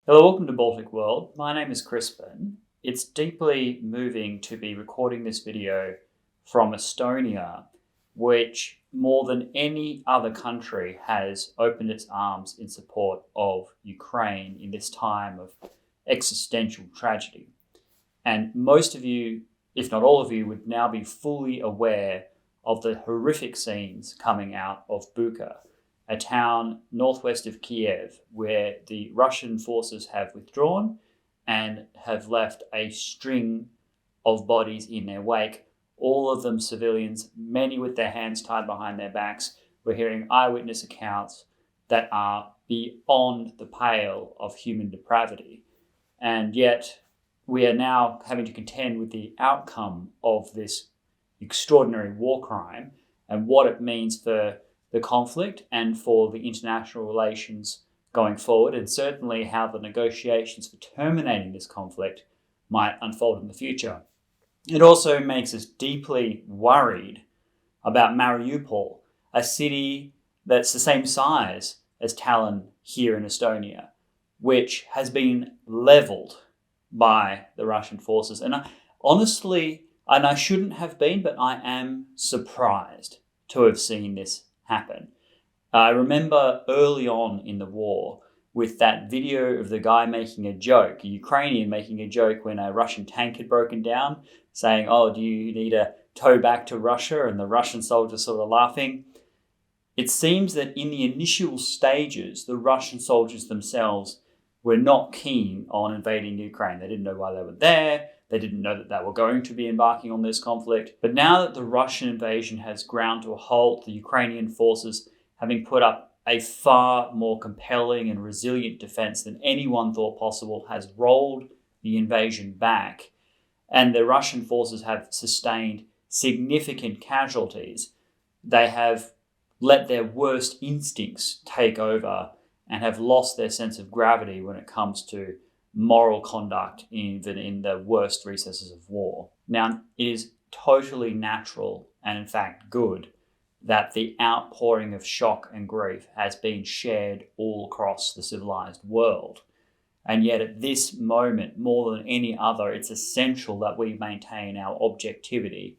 Hello, welcome to Baltic World. My name is Crispin. It's deeply moving to be recording this video from Estonia, which more than any other country has opened its arms in support of Ukraine in this time of existential tragedy. And most of you, if not all of you, would now be fully aware of the horrific scenes coming out of Bucha, a town northwest of Kiev, where the Russian forces have withdrawn and have left a string of bodies in their wake, all of them civilians, many with their hands tied behind their backs. We're hearing eyewitness accounts that are beyond the pale of human depravity. And yet we are now having to contend with the outcome of this extraordinary war crime and what it means for the conflict and for the international relations going forward, and certainly how the negotiations for terminating this conflict might unfold in the future. It also makes us deeply worried about Mariupol, a city that's the same size as Tallinn here in Estonia, which has been leveled by the Russian forces. And I shouldn't have been, but I am surprised to have seen this happen. I remember early on in the war with that video of the guy making a joke, a Ukrainian making a joke when a Russian tank had broken down, saying, "Oh, do you need a tow back to Russia?" And the Russian soldiers sort of laughing. It seems that in the initial stages, the Russian soldiers themselves were not keen on invading Ukraine. They didn't know why they were there. They didn't know that they were going to be embarking on this conflict. But now that the Russian invasion has ground to a halt, the Ukrainian forces, having put up a far more compelling and resilient defense than anyone thought possible, has rolled the invasion back. And the Russian forces have sustained significant casualties. They have let their worst instincts take over and have lost their sense of gravity when it comes to moral conduct, even in the worst recesses of war. Now, it is totally natural and in fact good that the outpouring of shock and grief has been shared all across the civilized world. And yet at this moment, more than any other, it's essential that we maintain our objectivity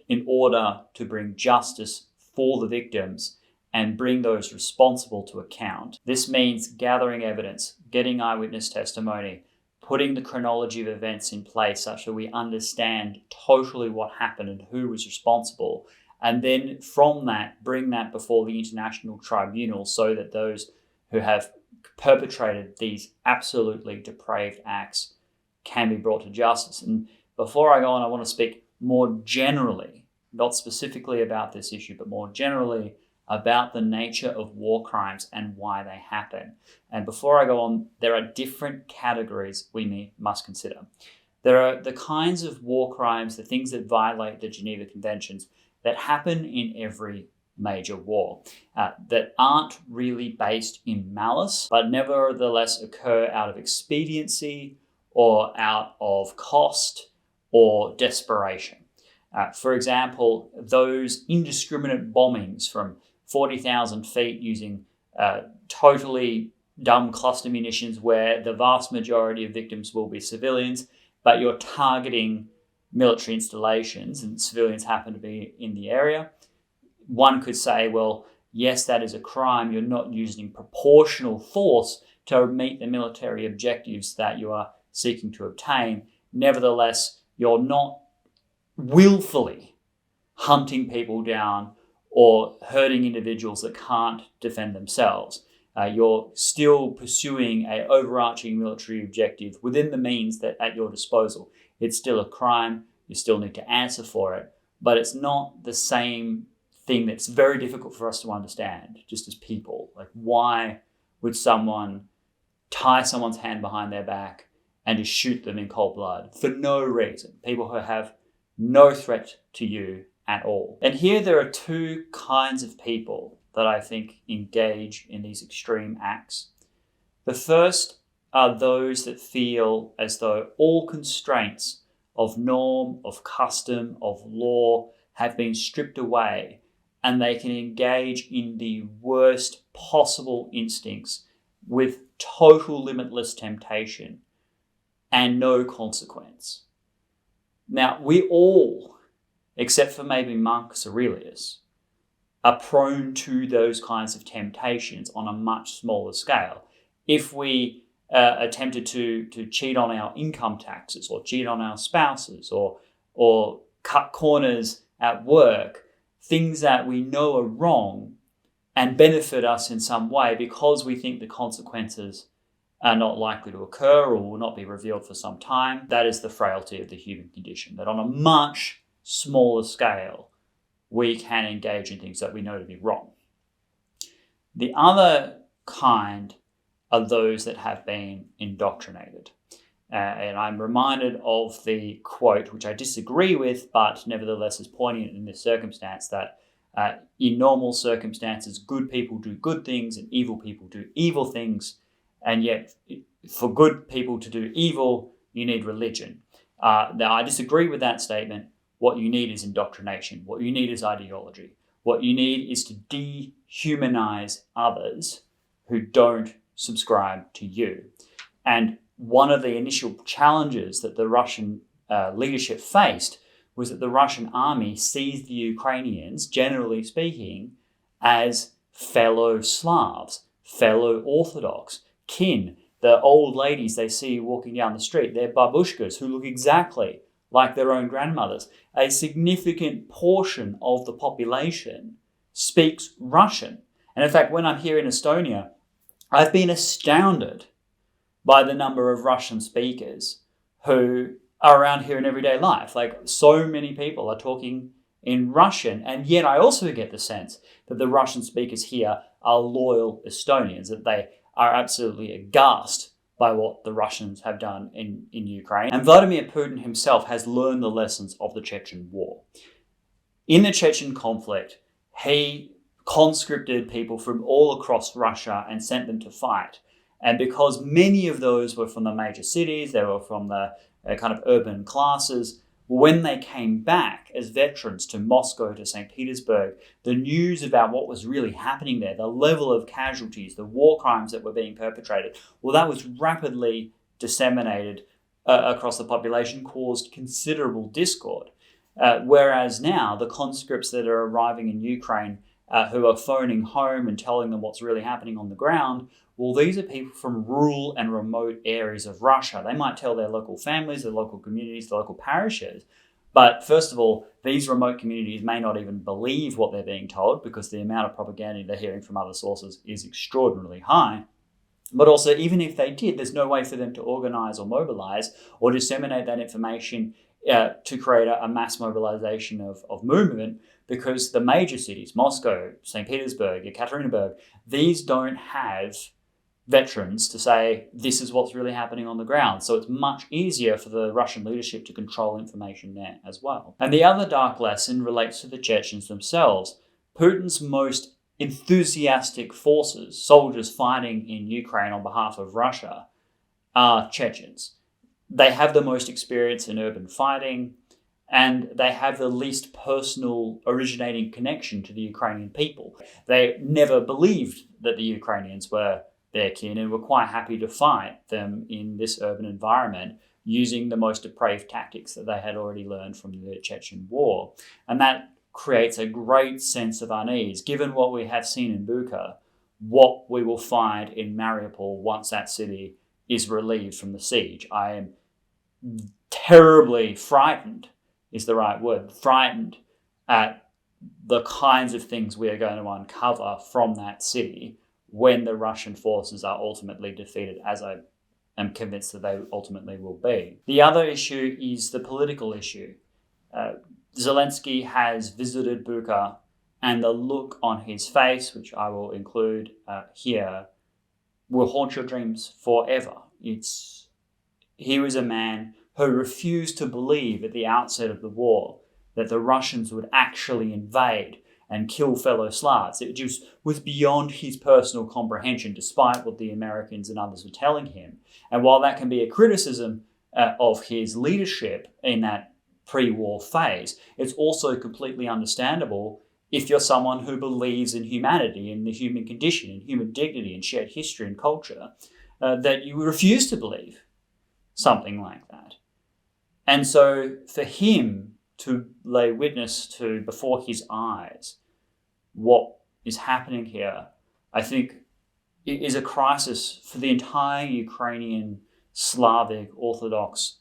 in order to bring justice for the victims and bring those responsible to account. This means gathering evidence, getting eyewitness testimony, putting the chronology of events in place such that we understand totally what happened and who was responsible, and then from that, bring that before the international tribunal so that those who have perpetrated these absolutely depraved acts can be brought to justice. And before I go on, I want to speak more generally, not specifically about this issue, but more generally about the nature of war crimes and why they happen. And before I go on, there are different categories we must consider. There are the kinds of war crimes, the things that violate the Geneva Conventions, that happen in every major war, that aren't really based in malice, but nevertheless occur out of expediency or out of cost or desperation. For example, those indiscriminate bombings from 40,000 feet using totally dumb cluster munitions where the vast majority of victims will be civilians, but you're targeting military installations and civilians happen to be in the area. One could say, well, yes, that is a crime. You're not using proportional force to meet the military objectives that you are seeking to obtain. Nevertheless, you're not willfully hunting people down or hurting individuals that can't defend themselves. You're still pursuing an overarching military objective within the means that at your disposal. It's still a crime. You still need to answer for it. But it's not the same thing that's very difficult for us to understand, just as people. Like, why would someone tie someone's hand behind their back and just shoot them in cold blood for no reason? People who have no threat to you at all. And here there are two kinds of people that I think engage in these extreme acts. The first are those that feel as though all constraints of norm, of custom, of law have been stripped away, and they can engage in the worst possible instincts with total limitless temptation and no consequence. Now, we all, except for maybe Marcus Aurelius, are prone to those kinds of temptations on a much smaller scale. If we attempted to cheat on our income taxes or cheat on our spouses or cut corners at work, things that we know are wrong and benefit us in some way because we think the consequences are not likely to occur or will not be revealed for some time. That is the frailty of the human condition, that on a much smaller scale, we can engage in things that we know to be wrong. The other kind are those that have been indoctrinated. And I'm reminded of the quote, which I disagree with, but nevertheless is poignant in this circumstance, that in normal circumstances, good people do good things and evil people do evil things. And yet, for good people to do evil, you need religion. Now, I disagree with that statement. What you need is indoctrination. What you need is ideology. What you need is to dehumanize others who don't subscribe to you. And one of the initial challenges that the Russian leadership faced was that the Russian army sees the Ukrainians, generally speaking, as fellow Slavs, fellow Orthodox, kin. The old ladies they see walking down the street, they're babushkas who look exactly like their own grandmothers. A significant portion of the population speaks Russian. And in fact, when I'm here in Estonia, I've been astounded by the number of Russian speakers who are around here in everyday life. Like, so many people are talking in Russian, and yet I also get the sense that the Russian speakers here are loyal Estonians, that they are absolutely aghast by what the Russians have done in Ukraine. And Vladimir Putin himself has learned the lessons of the Chechen war. In the Chechen conflict, he conscripted people from all across Russia and sent them to fight. And because many of those were from the major cities, they were from the kind of urban classes, when they came back as veterans to Moscow, to St. Petersburg, the news about what was really happening there, the level of casualties, the war crimes that were being perpetrated, well, that was rapidly disseminated across the population, caused considerable discord. Whereas now, the conscripts that are arriving in Ukraine, who are phoning home and telling them what's really happening on the ground, well, these are people from rural and remote areas of Russia. They might tell their local families, their local communities, their local parishes. But first of all, these remote communities may not even believe what they're being told because the amount of propaganda they're hearing from other sources is extraordinarily high. But also, even if they did, there's no way for them to organize or mobilize or disseminate that information to create a mass mobilization of movement, because the major cities, Moscow, St. Petersburg, Ekaterinburg, these don't have veterans to say, this is what's really happening on the ground. So it's much easier for the Russian leadership to control information there as well. And the other dark lesson relates to the Chechens themselves. Putin's most enthusiastic forces, soldiers fighting in Ukraine on behalf of Russia, are Chechens. They have the most experience in urban fighting, and they have the least personal originating connection to the Ukrainian people. They never believed that the Ukrainians were their kin and were quite happy to fight them in this urban environment using the most depraved tactics that they had already learned from the Chechen war. And that creates a great sense of unease, given what we have seen in Bucha, what we will find in Mariupol once that city is relieved from the siege. I am terribly frightened, is the right word, frightened at the kinds of things we are going to uncover from that city when the Russian forces are ultimately defeated, as I am convinced that they ultimately will be. The other issue is the political issue. Zelensky has visited Bucha, and the look on his face, which I will include here, will haunt your dreams forever. He was a man who refused to believe at the outset of the war that the Russians would actually invade and kill fellow Slavs. It just was beyond his personal comprehension, despite what the Americans and others were telling him. And while that can be a criticism of his leadership in that pre-war phase, it's also completely understandable if you're someone who believes in humanity, in the human condition, in human dignity, and shared history and culture, that you refuse to believe something like that. And so for him to lay witness to, before his eyes, what is happening here, I think it is a crisis for the entire Ukrainian Slavic Orthodox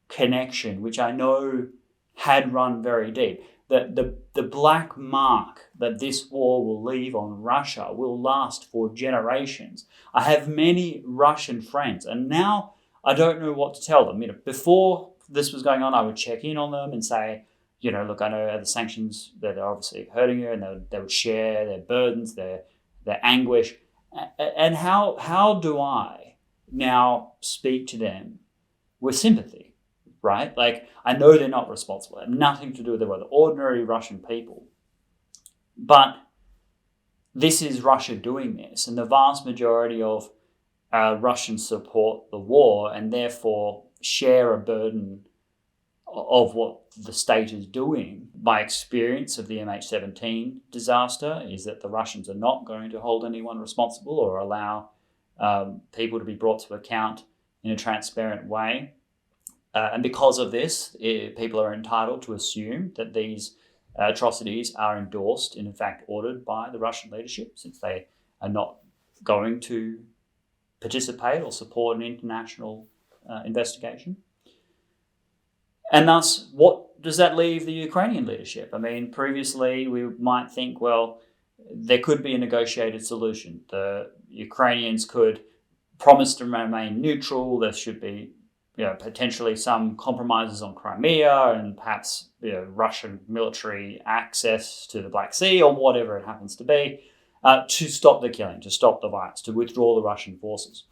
connection, which I know had run very deep. The black mark that this war will leave on Russia will last for generations. I have many Russian friends, and now I don't know what to tell them. Before this was going on, I would check in on them and say, look, I know the sanctions that are obviously hurting you, and they would share their burdens, their anguish. And how do I now speak to them with sympathy, right? Like, I know they're not responsible. I have nothing to do with them. They're ordinary Russian people. But this is Russia doing this, and the vast majority of Russians support the war and therefore share a burden of what the state is doing. My experience of the MH17 disaster is that the Russians are not going to hold anyone responsible or allow people to be brought to account in a transparent way. And because of this, people are entitled to assume that these atrocities are endorsed and in fact ordered by the Russian leadership, since they are not going to participate or support an international investigation. And thus, what does that leave the Ukrainian leadership? I mean, previously we might think, well, there could be a negotiated solution. The Ukrainians could promise to remain neutral. There should be, potentially some compromises on Crimea and perhaps, Russian military access to the Black Sea or whatever it happens to be, to stop the killing, to stop the violence, to withdraw the Russian forces.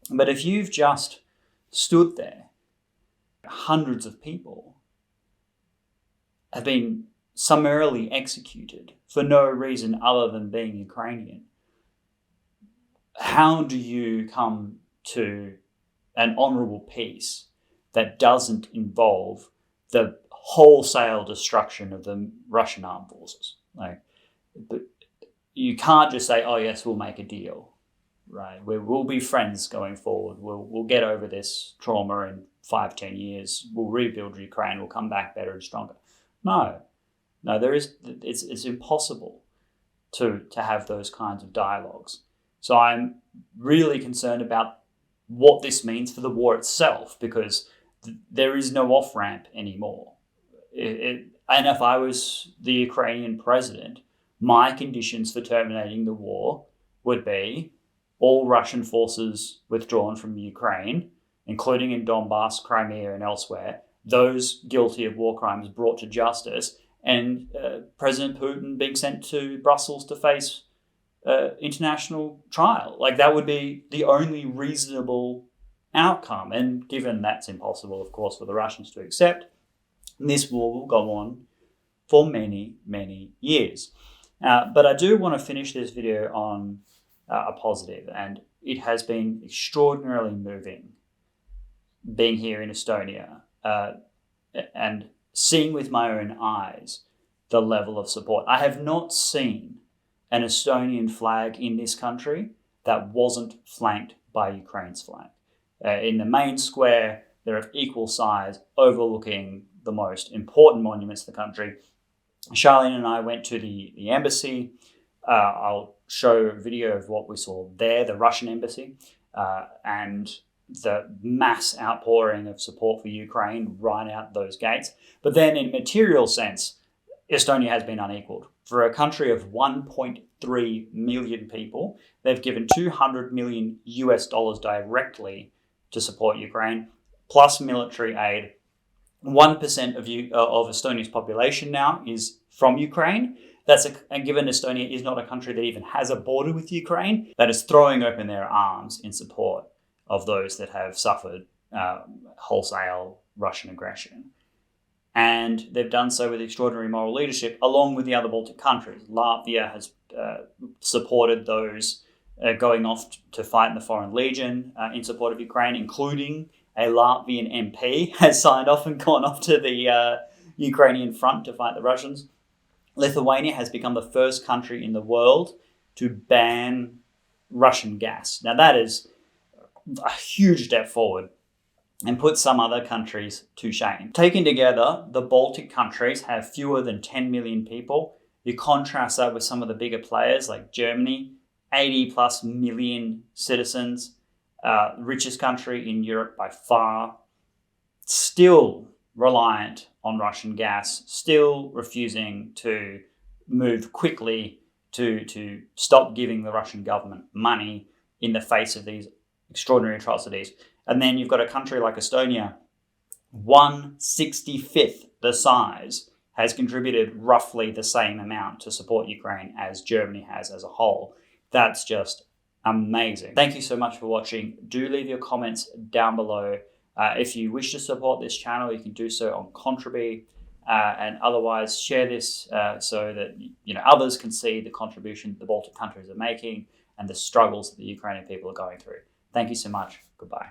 But if you've just stood there, hundreds of people have been summarily executed for no reason other than being Ukrainian, how do you come to an honourable peace that doesn't involve the wholesale destruction of the Russian armed forces? But you can't just say, oh yes, we'll make a deal, right? We'll be friends going forward. We'll get over this trauma in 5-10 years. We'll rebuild Ukraine. We'll come back better and stronger. No, it's impossible to have those kinds of dialogues. So I'm really concerned about what this means for the war itself, because there is no off-ramp anymore. And if I was the Ukrainian president, my conditions for terminating the war would be all Russian forces withdrawn from Ukraine, including in Donbass, Crimea, and elsewhere, those guilty of war crimes brought to justice, and President Putin being sent to Brussels to face international trial. That would be the only reasonable outcome. And given that's impossible, of course, for the Russians to accept, this war will go on for many, many years. But I do want to finish this video on a positive, and it has been extraordinarily moving being here in Estonia and seeing with my own eyes the level of support. I have not seen an Estonian flag in this country that wasn't flanked by Ukraine's flag. In the main square, they're of equal size, overlooking the most important monuments of the country. Charlene and I went to the embassy. I'll show a video of what we saw there, the Russian embassy, and the mass outpouring of support for Ukraine right out those gates. But then in material sense, Estonia has been unequaled. For a country of 1.3 million people, they've given $200 million directly to support Ukraine, plus military aid. 1% of Estonia's population now is from Ukraine. And given Estonia is not a country that even has a border with Ukraine, that is throwing open their arms in support of those that have suffered wholesale Russian aggression. And they've done so with extraordinary moral leadership, along with the other Baltic countries. Latvia has supported those going off to fight in the Foreign Legion in support of Ukraine, including a Latvian MP has signed off and gone off to the Ukrainian front to fight the Russians. Lithuania has become the first country in the world to ban Russian gas. Now that is a huge step forward and puts some other countries to shame. Taken together, the Baltic countries have fewer than 10 million people. You contrast that with some of the bigger players like Germany, 80 plus million citizens, richest country in Europe by far, still reliant on Russian gas, still refusing to move quickly to stop giving the Russian government money in the face of these extraordinary atrocities. And then you've got a country like Estonia, 1/65th the size, has contributed roughly the same amount to support Ukraine as Germany has as a whole. That's just amazing. Thank you so much for watching. Do leave your comments down below. If you wish to support this channel, you can do so on Contribui, and otherwise share this so that others can see the contribution the Baltic countries are making and the struggles that the Ukrainian people are going through. Thank you so much. Goodbye.